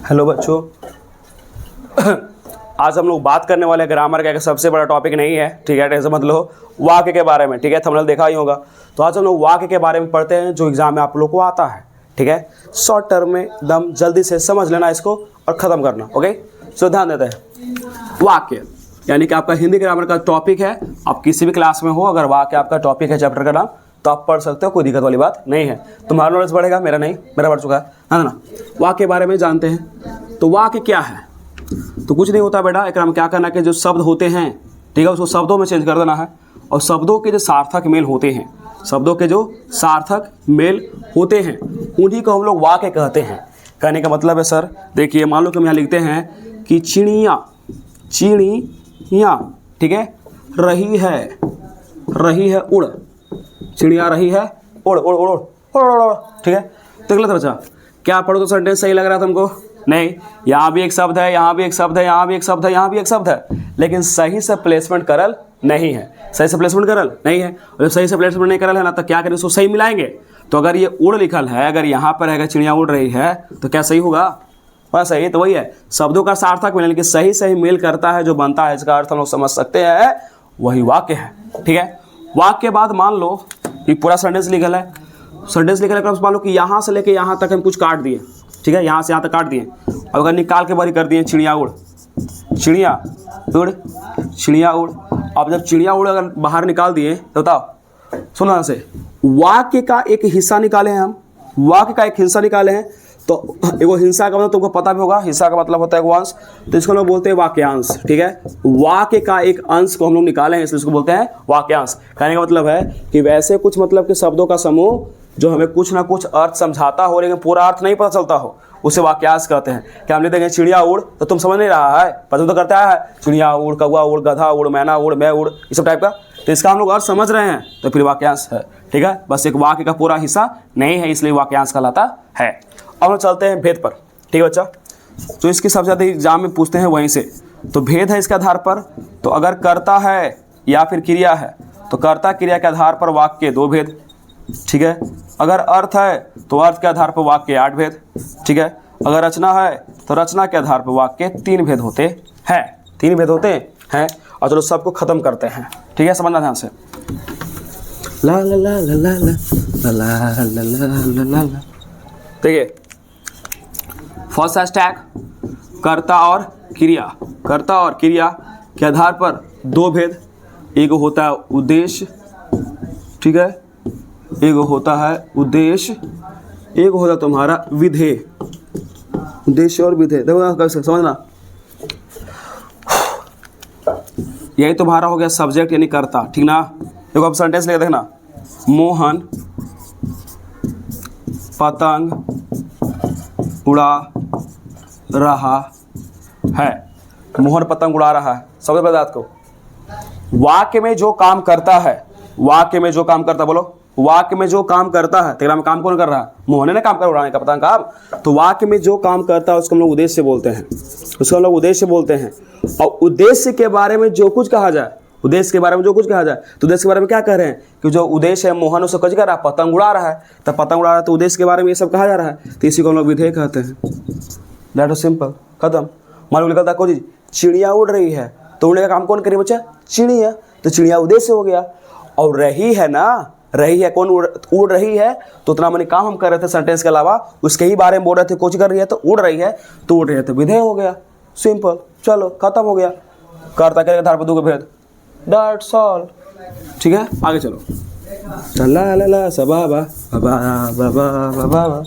Hello बच्चों, आज हम लोग बात करने वाले ग्रामर का एक सबसे बड़ा टॉपिक नहीं है, ठीक है, ऐसे मतलब वाक्य के बारे में, ठीक है, थंबनेल देखा ही होगा। तो आज हम लोग वाक्य के बारे में पढ़ते हैं जो एग्जाम में आप लोग को आता है, ठीक है। शॉर्ट टर्म में एकदम जल्दी से समझ लेना इसको और ख़त्म करना, ओके। सो ध्यान देते हैं, वाक्य यानी कि आपका हिंदी ग्रामर का टॉपिक है। आप किसी भी क्लास में हो, अगर वाक्य आपका टॉपिक है चैप्टर का नाम, तो आप पढ़ सकते हो, कोई दिक्कत वाली बात नहीं है। तुम्हारा नॉलेज बढ़ेगा, मेरा नहीं, मेरा बढ़ चुका है ना। वाक्य के बारे में जानते हैं। तो वाक्य क्या है? तो कुछ नहीं होता बेटा, एक में क्या करना है कि जो शब्द होते हैं, ठीक है, उसको शब्दों में चेंज कर देना है। और शब्दों के जो सार्थक मेल होते हैं, शब्दों के जो सार्थक मेल होते हैं, उन्हीं को हम लोग वाक्य कहते हैं। कहने का मतलब है सर, देखिए मान लो कि हम यहाँ लिखते हैं कि चिड़िया चिड़िया, ठीक है, रही है उड़, चिड़िया रही है उड़ उड़ उड़ उड़ उड़, ठीक है। तो गलत बचा, क्या पढ़ो तो सेंटेंस सही लग रहा है तुमको? नहीं, यहाँ भी एक शब्द है, यहाँ भी एक शब्द है, यहाँ भी एक शब्द है, यहाँ भी एक शब्द है, लेकिन सही से प्लेसमेंट करल नहीं है। सही से प्लेसमेंट करल नहीं है, और जब सही से प्लेसमेंट नहीं करल है ना, तो क्या करें, उसको सही मिलाएंगे। तो अगर ये उड़ लिखल है, अगर यहाँ पर है चिड़िया उड़ रही है, तो क्या सही होगा? बस सही तो वही है, शब्दों का सार्थक मेल, लेकिन सही सही मेल करता है जो बनता है, इसका अर्थ हम लोग समझ सकते हैं, वही वाक्य है, ठीक है। वाक्य के बाद मान लो कि पूरा सेंटेंस लिखल है, सेंटेंस लिखल है, मान लो कि यहाँ से लेके यहाँ तक हम कुछ काट दिए, ठीक है, यहाँ से यहाँ तक काट दिए। अब अगर निकाल के बारी कर दिए चिड़िया उड़, चिड़िया उड़, चिड़िया उड़। अब जब चिड़िया उड़ अगर बाहर निकाल दिए तो बताओ, सुनो से, वाक्य का एक हिस्सा निकाले हैं हम, वाक्य का एक हिस्सा निकाले हैं। तो एगो हिंसा का मतलब तुमको पता भी होगा, हिस्सा का मतलब होता है एगो अंश, तो इसको हम लोग बोलते हैं वाक्यांश, ठीक है। वाक्य का एक अंश को हम लोग निकाले हैं, इसलिए इसको बोलते हैं वाक्यांश। कहने का मतलब है कि वैसे कुछ मतलब के शब्दों का समूह जो हमें कुछ ना कुछ अर्थ समझाता हो, लेकिन पूरा अर्थ नहीं पता चलता हो, उसे वाक्यांश कहते हैं। क्या हम लिख देंगे चिड़िया उड़, तो तुम समझ नहीं रहा है, पसंद तो करता है चिड़िया उड़, कौवा उड़, गधा उड़, मैना उड़, मैं उड़, ये सब टाइप का, तो इसका हम लोग अर्थ समझ रहे हैं, तो फिर वाक्यांश है, ठीक है। बस एक वाक्य का पूरा हिस्सा नहीं है, इसलिए वाक्यांश कहलाता है। अब हम चलते हैं भेद पर, ठीक है बच्चा। तो इसकी सबसे ज़्यादा एग्जाम में पूछते हैं वहीं से, तो भेद है इसके आधार पर। तो अगर कर्ता है या फिर क्रिया है, तो कर्ता क्रिया के आधार पर वाक्य के 2 भेद, ठीक है। अगर अर्थ है तो अर्थ के आधार पर वाक्य के 8 भेद, ठीक है। अगर रचना है तो रचना के आधार पर वाक्य के 3 भेद होते हैं, 3 भेद होते हैं। और चलो सबको खत्म करते हैं, ठीक है, समझना ध्यान से। ला ला ला ला ला ला ला ला ला ला। देखिए फर्स्ट हैशटैग कर्ता और क्रिया, कर्ता और क्रिया के आधार पर 2 भेद, एक होता है उद्देश्य, ठीक है, एक होता है उद्देश्य, एक होता है तुम्हारा विधेय, उद्देश्य और विधेय। देखो कैसे समझना, यही तुम्हारा हो गया सब्जेक्ट यानी कर्ता, ठीक ना। देखो अब सेंटेंस लेके देखना, मोहन पतंग उड़ा रहा है, मोहन पतंग उड़ा रहा है, समझ पहले बात को। वाक्य में जो काम करता है, वाक्य में जो काम करता, बोलो, वाक्य में जो काम करता है, तेरा में काम कौन कर रहा है? मोहन ने काम कर उड़ाने का पतंग काम। तो वाक्य में जो काम करता है उसको हम लोग उद्देश्य बोलते हैं, उसको हम लोग उद्देश्य बोलते हैं। और उद्देश्य के बारे में जो कुछ कहा जाए, उद्देश्य के बारे में जो कुछ कहा जाए, तो उद्देश्य के बारे में क्या कह रहे हैं कि जो उद्देश्य है, मोहन उसको कुछ कर रहा है, पतंग उड़ा रहा है, तो पतंग उड़ा रहा है, तो उद्देश्य के बारे में ये सब कहा जा रहा है, तो इसी को हम लोग विधेय कहते हैं। दैट इज सिंपल, खत्म। मालूम निकलता कोई चीज, चिड़िया उड़ रही है, तो उड़ने का काम कौन करे बच्चा? चिड़िया, तो चिड़िया उद्देश्य हो गया। और रही है ना, रही है, कौन उड़ रही है, तो उतना मैंने काम हम कर रहे थे सेंटेंस के अलावा, उसके ही बारे में बोल रहे थे, कुछ कर रही है तो उड़ रही है, तो उड़ रही है तो विधेय हो गया, सिंपल, चलो खत्म हो गया। कर्ता के आधार पर 2 भेद, दैट्स ऑल, ठीक है। आगे चलो, ला ला ला सबा बा बा बा बा बा।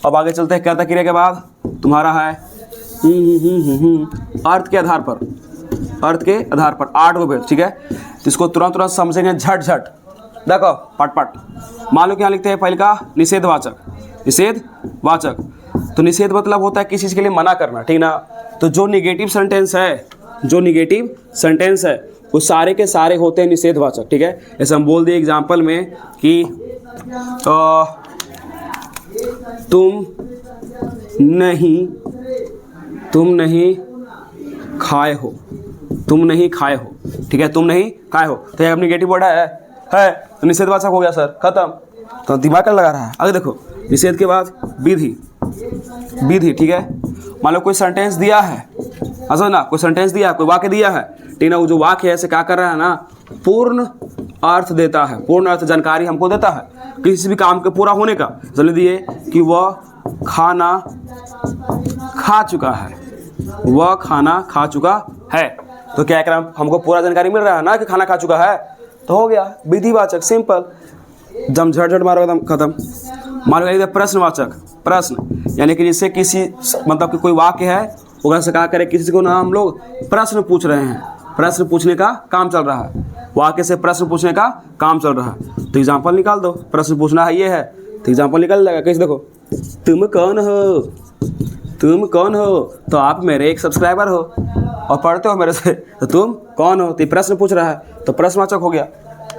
अब आगे चलते हैं, कर्ता क्रिया के बाद तुम्हारा है अर्थ के आधार पर, अर्थ के आधार पर 8 भेद, ठीक है। इसको तुरंत तुरंत समझेंगे, झट झट देखो, पट पट। मान लो क्या लिखते हैं, पहले का निषेधवाचक, निषेधवाचक, तो निषेध मतलब होता है किसी चीज के लिए मना करना, ठीक ना। तो जो निगेटिव सेंटेंस है, जो निगेटिव सेंटेंस है, वो सारे के सारे होते हैं निषेधवाचक, ठीक है। जैसे हम बोल दिए एग्जाम्पल में कि तुम नहीं खाए हो, तुम नहीं खाए हो, ठीक है, तुम नहीं खाए हो, तो ये निगेटिव वर्ड है तो निषेधवाचक हो गया सर, खत्म। तो दिमाग का लगा रहा है। आगे देखो, निषेध के बाद विधि, विधि, ठीक है। मान लो कोई सेंटेंस दिया है, ऐसा ना, कोई सेंटेंस दिया है, कोई वाक्य दिया है, ठीक ना, वो जो वाक्य है ऐसे क्या कर रहा है ना, पूर्ण अर्थ देता है, पूर्ण अर्थ जानकारी हमको देता है किसी भी काम के पूरा होने का। चलिए दिए कि वह खाना खा चुका है, वह खाना खा चुका है, तो क्या करें, हमको पूरा जानकारी मिल रहा है ना कि खाना खा चुका है, तो हो गया विधिवाचक, सिंपल, जम झट मारो एकदम खत्म। मान लो प्रश्नवाचक, प्रश्न यानी कि जिससे किसी मतलब कि कोई वाक्य है वो से क्या करे, किसी को ना हम लोग प्रश्न पूछ रहे हैं, प्रश्न पूछने का काम चल रहा है, वाक्य से प्रश्न पूछने का काम चल रहा है, तो एग्जाम्पल निकाल दो। प्रश्न पूछना है ये है तो एग्जाम्पल निकल जाएगा। कैसे देखो, तुम कौन हो, तुम कौन हो, तो आप मेरे एक सब्सक्राइबर हो और पढ़ते हो मेरे से, तो तुम कौन हो, तो प्रश्न पूछ रहा है तो प्रश्नवाचक हो गया,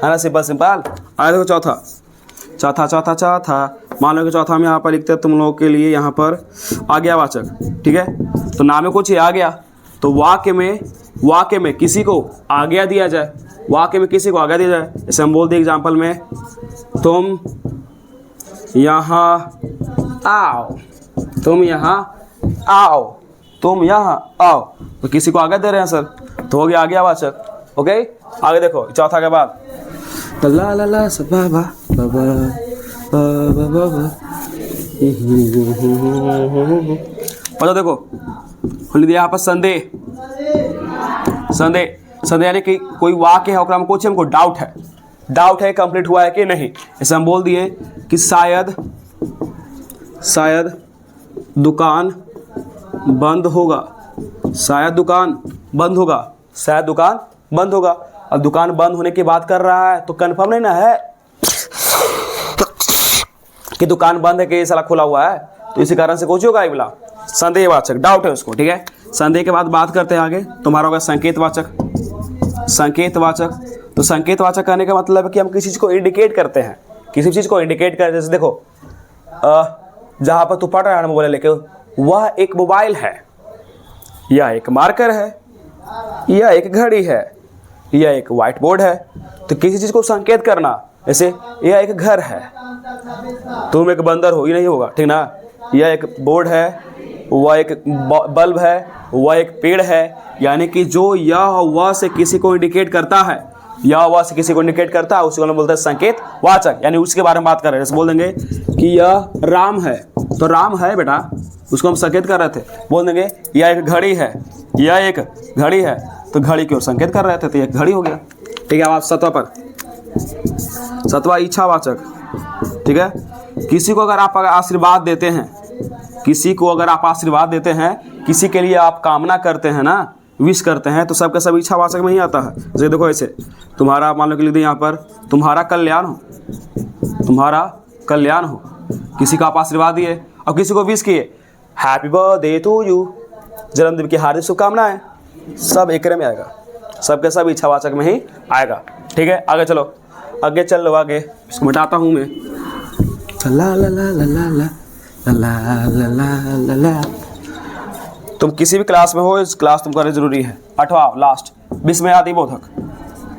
है ना, सिंपल सिंपल। आगे देखो चौथा, चौथा चौथा चौथा मान लो कि चौथा में यहाँ पर लिखते हैं तुम लोगों के लिए, यहाँ पर आज्ञावाचक, ठीक है। तो नाम में कुछ ही आ गया, तो वाक्य में किसी को आज्ञा दिया जाए, वाक्य में किसी को आज्ञा दिया जाए, जैसे हम बोल दें एग्जाम्पल में, तुम यहाँ आओ, तुम यहाँ आओ, तुम यहाँ आओ, तो किसी को आज्ञा दे रहे हैं सर, तो हो गया आज्ञावाचक। ओके, आगे देखो चौथा के बाद ला ला ला सब बाबा बाबा बाबा बाबा, पता देखो खुल दिया यहाँ पर संदेह, संदेह, संदेह यानी कि कोई वाक्य है और हम कुछ हमको डाउट है, डाउट है कंप्लीट हुआ है कि नहीं, ऐसे हम बोल दिए कि शायद दुकान बंद होगा, शायद दुकान बंद होगा, शायद दुकान बंद होगा। अब दुकान बंद होने की बात कर रहा है तो कंफर्म नहीं ना है कि दुकान बंद है कि ये साला खुला हुआ है, तो इसी कारण से कुछ होगा, बोला संदेहवाचक, डाउट है उसको, ठीक है। संदेह के बाद बात करते हैं आगे, तुम्हारा होगा संकेतवाचक, संकेतवाचक। तो संकेतवाचक कहने का मतलब है कि हम किसी चीज़ को इंडिकेट करते हैं, किसी चीज़ को इंडिकेट करते हैं। जैसे देखो जहाँ पर तू पढ़ रहा है मोबाइल लेके, वह एक मोबाइल है, यह एक मार्कर है, यह एक घड़ी है, यह एक व्हाइट बोर्ड है, तो किसी चीज़ को संकेत करना, जैसे यह एक घर है, तुम एक बंदर हो, ये नहीं होगा, ठीक ना, यह एक बोर्ड है, वह एक बल्ब है, वह एक पेड़ है, यानी कि जो यह वह से किसी को इंडिकेट करता है, यह वह से किसी को इंडिकेट करता है, उसी को हम बोलते हैं संकेतवाचक, यानी उसके बारे में बात कर रहे हैं। जैसे बोल देंगे कि यह राम है, तो राम है बेटा, उसको हम संकेत कर रहे थे, बोल देंगे यह एक घड़ी है, यह एक घड़ी है, तो घड़ी की ओर संकेत कर रहे थे, तो एक घड़ी हो गया, ठीक है। आप सत्वा पर, सत्वा इच्छावाचक, ठीक है। किसी को अगर आप आशीर्वाद देते हैं, किसी को अगर आप आशीर्वाद देते हैं, किसी के लिए आप कामना करते हैं ना, विश करते हैं, तो सबका सब इच्छावाचक में ही आता है। जैसे देखो ऐसे, तुम्हारा मान लो कि लिख दिया यहाँ पर, तुम्हारा कल्याण हो, तुम्हारा कल्याण हो, किसी को आप आशीर्वाद दिए और किसी को विश किए, हैप्पी बर्थडे टू यू, जन्मदिन की हार्दिक शुभकामनाएं, सब एक में आएगा, सबके सब इच्छावाचक में ही आएगा, ठीक है। आगे चलो, आगे चल लो, आगे इसको मिटाता हूँ मैं, ला ला ला ला ला ला ला ला ला ला ला। तुम किसी भी क्लास में हो, इस क्लास तुम करना जरूरी है। 8वां लास्ट 20 में याद ही बोधक,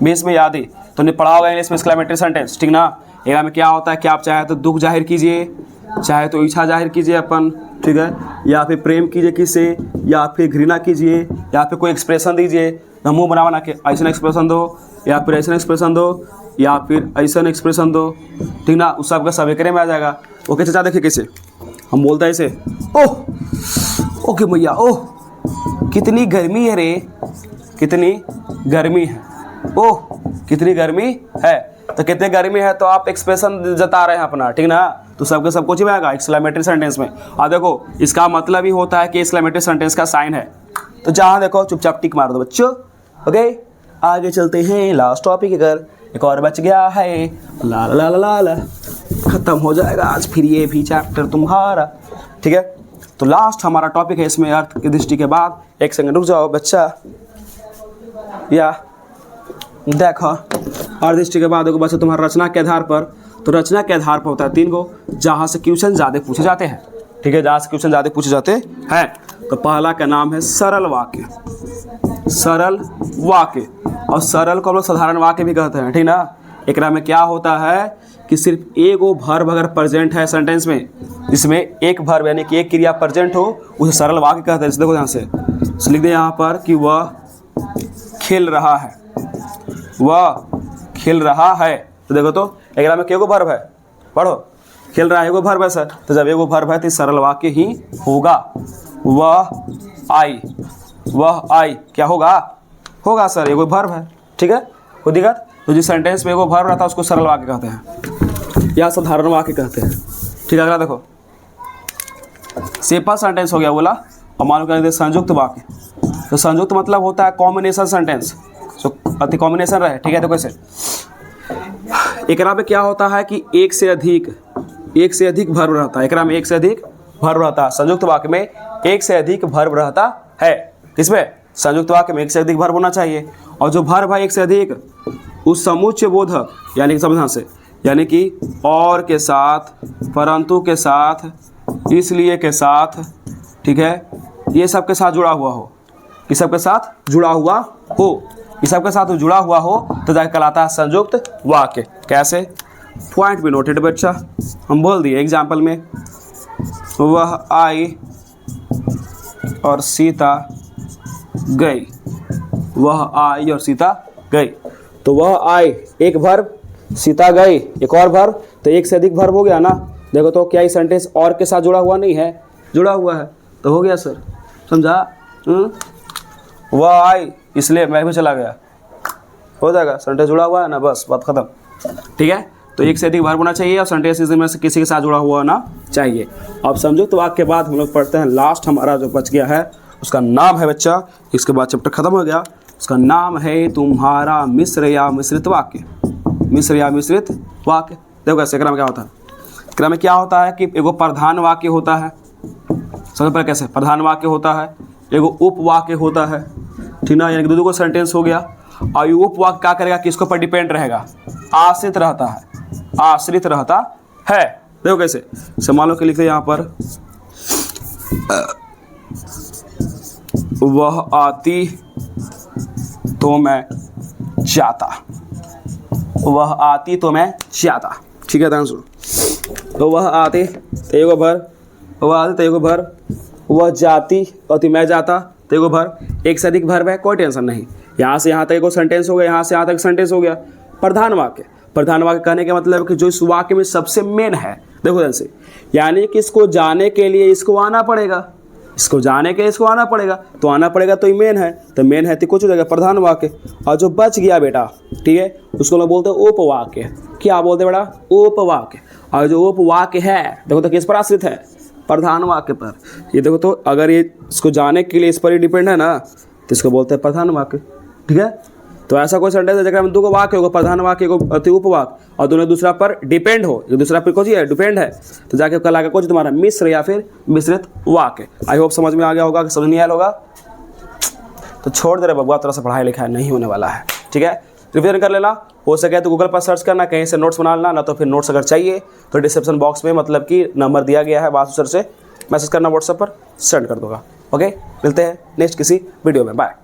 20 में याद ही तुमने पढ़ा होगा इंग्लिश में एक्सक्लेमेटरी सेंटेंस, ठीक ना। एरा में क्या होता है कि आप चाहे तो दुख जाहिर कीजिए, चाहे तो इच्छा जाहिर कीजिए अपन, ठीक है, या फिर प्रेम कीजिए किससे, या फिर घृणा कीजिए, या फिर कोई एक्सप्रेशन दीजिए, मुँह बना बना के ऐसा एक्सप्रेशन दो, या फिर ऐसा एक्सप्रेशन दो, या फिर ऐसा एक्सप्रेशन दो, ठीक ना, उस सबका सब एकरे में आ जाएगा। ओके चाचा, देखिए कैसे हम बोलते हैं ऐसे, ओह ओके भैया, ओह कितनी गर्मी है रे, कितनी गर्मी है, ओह कितनी गर्मी है, तो कितनी गर्मी है तो आप एक्सप्रेशन जता रहे हैं अपना, ठीक ना, तो सबके सब कुछ ही आएगा एक्सक्लेमेटरी सेंटेंस में। और देखो इसका मतलब ही होता है कि एक्सक्लेमेटरी सेंटेंस का साइन है, तो जहाँ देखो चुपचाप टिक मार दो बच्चों। ओके, आगे चलते हैं, लास्ट टॉपिक अगर एक और बच गया है, ला ला ला ला ला, खत्म हो जाएगा आज फिर ये भी चैप्टर तुम्हारा, ठीक है। तो लास्ट हमारा टॉपिक है इसमें अर्थ की दृष्टि के बाद, एक सेकंड रुक जाओ बच्चा, या देखो अर्थ दृष्टि के बाद देखो बच्चा तुम्हारा रचना के आधार पर, तो रचना के आधार पर होता है 3 गो, जहाँ से क्वेश्चन ज़्यादा पूछे जाते हैं, ठीक है, जहाँ से क्वेश्चन ज़्यादा पूछे जाते हैं। तो पहला का नाम है सरल वाक्य, सरल वाक्य, और सरल को हम लोग साधारण वाक्य भी कहते हैं, ठीक ना। एक में क्या होता है कि कि सिर्फ एक वो वर्ब अगर प्रेजेंट है सेंटेंस में, इसमें एक वर्ब यानी कि एक क्रिया प्रेजेंट हो, उसे सरल वाक्य कहते हैं। जैसे देखो यहाँ से लिख दे यहाँ पर कि वह खेल रहा है, वह खेल रहा है। तो देखो तो एग्राम में एगो वर्ब है, पढ़ो, खेल रहा है एगो वर्ब है सर। तो जब एगो वर्ब है तो सरल वाक्य ही होगा। वह आई, वह आई क्या होगा? होगा सर, एगो वर्ब है, ठीक है, कोई दिक्कत? तो जिस सेंटेंस में एगो वर्ब रहता है उसको सरल वाक्य कहते हैं या साधारण वाक्य कहते हैं, ठीक है। अगला देखो, सिंपल सेंटेंस हो गया बोला, और मान लो कहते हैं संयुक्त वाक्य। तो संयुक्त मतलब होता है कॉम्बिनेशन सेंटेंस, तो अति कॉम्बिनेशन रहे, ठीक है। तो कैसे एकरा में क्या होता है कि एक से अधिक वर्ब रहता है, एकरा में एक से अधिक वर्ब रहता है। संयुक्त वाक्य में एक से अधिक वर्ब रहता है। किसमें? संयुक्त वाक्य में एक से अधिक वर्ब होना चाहिए। और जो वर्ब है एक से अधिक, उस समुच्चय बोधक यानी कि समझना से, यानी कि और के साथ, परंतु के साथ, इसलिए के साथ, ठीक है, ये सब के साथ जुड़ा हुआ हो, ये सब के साथ जुड़ा हुआ हो, ये सब के साथ जुड़ा हुआ हो तो जाकर कहलाता है संयुक्त वाक्य। कैसे? पॉइंट भी नोटेड बच्चा, हम बोल दिए एग्जाम्पल में, वह आई और सीता गई, वह आई और सीता गई। तो वह आई एक वर्ब, सीता गई एक और वर्ब, तो एक से अधिक वर्ब हो गया ना। देखो तो क्या ये सेंटेंस और के साथ जुड़ा हुआ नहीं है? जुड़ा हुआ है, तो हो गया सर, समझा? वह आई इसलिए मैं भी चला गया, हो जाएगा, सेंटेंस जुड़ा हुआ है ना, बस बात खत्म, ठीक है। तो एक से अधिक वर्ब होना चाहिए और सेंटेंस में से किसी के साथ जुड़ा हुआ होना चाहिए। अब संयुक्त वाक्य के बाद हम लोग पढ़ते हैं लास्ट हमारा जो बच गया है, उसका नाम है बच्चा, इसके बाद चैप्टर खत्म हो गया, उसका नाम है तुम्हारा मिश्र या मिश्रित वाक्य। मिश्र या मिश्रित वाक्य देखो कैसे, क्रम क्या होता है? क्रम में क्या होता है कि एगो प्रधान वाक्य होता है, सबसे पहले कैसे प्रधान वाक्य होता है, एगो उपवाक्य होता है, ठीक ना, यानी कि दो सेंटेंस हो गया। और ये उपवाक्य क्या करेगा, किसके ऊपर डिपेंड रहेगा? आश्रित रहता है, आश्रित रहता है। देखो कैसे, मान लो कि लिखते यहाँ पर वह आती तो मैं जाता, वह आती तो मैं जाता, ठीक है, ध्यान सुनो। तो वह आते तो एगो भर, वह आते तो एगो भर, वह जाती और मैं जाता तो एगो भर, एक से अधिक भर है, कोई टेंशन नहीं। यहाँ से यहाँ तक एगो सेंटेंस हो गया, यहाँ से यहाँ तक सेंटेंस हो गया। प्रधान वाक्य, प्रधान वाक्य कहने का मतलब कि जो इस वाक्य में सबसे मेन है, देखो ध्यान से, यानी कि इसको जाने के लिए इसको आना पड़ेगा, इसको जाने के लिए इसको आना पड़ेगा, तो आना पड़ेगा तो ये मेन है, तो मेन है तो कुछ हो जाएगा प्रधान वाक्य। और जो बच गया बेटा, ठीक है, उसको लोग बोलते हैं उपवाक्य। क्या बोलते हैं बेटा? उपवाक्य। और जो उपवाक्य है देखो तो किस पर आश्रित है? प्रधान वाक्य पर। ये देखो तो अगर ये इसको जाने के लिए इस पर ही डिपेंड है ना, तो इसको बोलते हैं प्रधान वाक्य, ठीक है। तो ऐसा कोई सेंटेंस है जगह में दो वाक्य होगा, प्रधान वाक्य को अति उपवाक्य, और दोनों दूसरा पर डिपेंड हो, एक दूसरा पर कुछ है डिपेंड है, तो जाके कल आगे कुछ तुम्हारा मिश्र या फिर मिश्रित वाक्य। आई होप समझ में आ गया होगा, समझ नहीं आया होगा तो छोड़ दे रहे बबुआ, तरह से पढ़ाई लिखाई नहीं होने वाला है, ठीक है। रिवीजन कर लेना, हो सके तो गूगल पर सर्च करना, कहीं से नोट्स बना लेना, ना तो फिर नोट्स अगर चाहिए तो डिस्क्रिप्शन बॉक्स में मतलब कि नंबर दिया गया है, वासु सर से मैसेज करना, व्हाट्सएप पर सेंड कर दूंगा। ओके, मिलते हैं नेक्स्ट किसी वीडियो में, बाय।